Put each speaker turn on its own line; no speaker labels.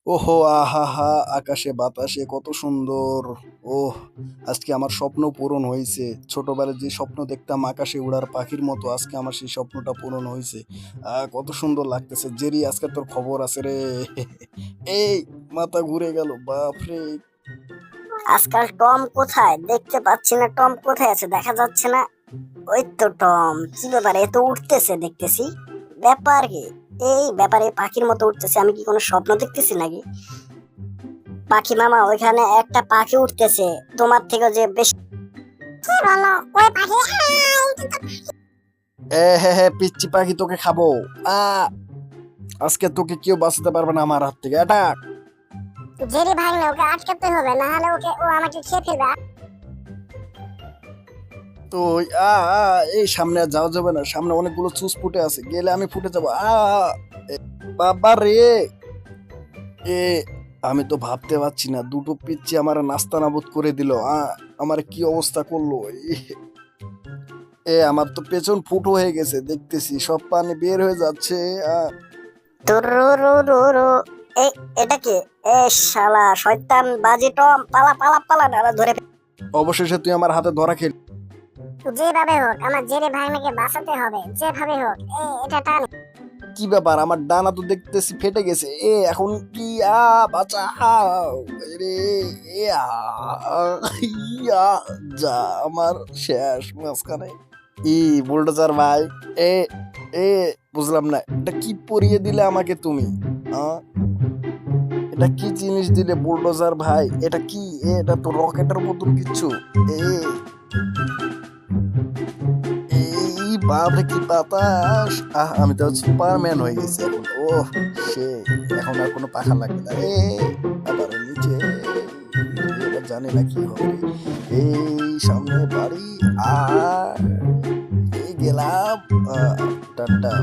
ওহো! আহাহা! আকাশে বাতাসে কত সুন্দর! ওহ! আজকে আমার স্বপ্ন পূরণ হইছে। ছোটবেলায় যে স্বপ্ন দেখতাম আকাশে উড়ার পাখির মতো, আজকে আমার সেই স্বপ্নটা পূরণ হইছে। কত সুন্দর লাগতেছে। জেরি, আজকে তোর খবর আছে রে। এই, মাথা ঘুরে গেল। বাপরে!
আজকাল টম কোথায়? দেখতে পাচ্ছি না, টম কোথায় আছে? দেখা যাচ্ছে না। ওই তো টম, কি ব্যাপার? এ তো উঠতেছে দেখতেছি। ব্যাপার কি? এই ব্যাপারে পাখির মতো উঠতেছে, আমি কি কোনো স্বপ্ন দেখতেছি নাকি? পাখি মামা, ওইখানে একটা পাখি উঠতেছে তোমার থেকে যে বেশি। কি বলো? ওই পাখি?
হ্যাঁ, হ্যাঁ, পিচ্চি পাখি তোকে খাবো। আ আজকে তোকে কেউ বাঁচাতে পারবে না আমার হাত থেকে। অ্যাটাক!
জেরি ভাই না, ওকে আটকাতে হবে, না হলে ও আমাকে খেয়ে ফেলবে।
তো আ আ এই সামনে আর যাওয়া যাবে না। সামনে অনেকগুলো চুস ফুটে আছে। গেলে আমি ফুটে যাবো। এ বাবা রে! এ আমি তো ভাবতে পারছি না। দুটো পিচ্চি আমার নাস্তানাবুদ করে দিল। আমার কি অবস্থা করলো! আমার তো পেছন ফুটো হয়ে গেছে দেখতেছি। সব পানি বের হয়ে যাচ্ছে। আ
তুরুরুরুরু। এই, এটা কি? এ শালা শয়তান বাজি টম, পালা পালা পালা, নাহলে ধরে
অবশেষে তুই আমার হাতে ধরা খেলি।
যেভাবে হোক আমার জেরে ভাইনাকে বাঁচাতে হবে, যেভাবে হোক। এটা টান।
কি ব্যাপার? আমার ডানা তো দেখতেছি ফেটে গেছে। এখন কি? বাঁচাও! রে এ আ ইয়া যা আমার শেষ মাঝখানে। বুলডোজার ভাই, এ এ বুঝলাম না। এটা কি পরিয়ে দিলে আমাকে তুমি? আ এটা কি জিনিস দিলে বুলডোজার ভাই? এটা কি? এটা তো রকেটের মতন কিচ্ছু। এ এই বাপরে কি বাতাস! আমি তো সুপারম্যান হয়ে গেছি এখন। ওহ! সেই এখন আর কোনো পাখা লাগবে না। আবারও নিচে। এবার জানি না কি হবে। এই সামনে বাড়ি। আর এই গেলাম। টাটা।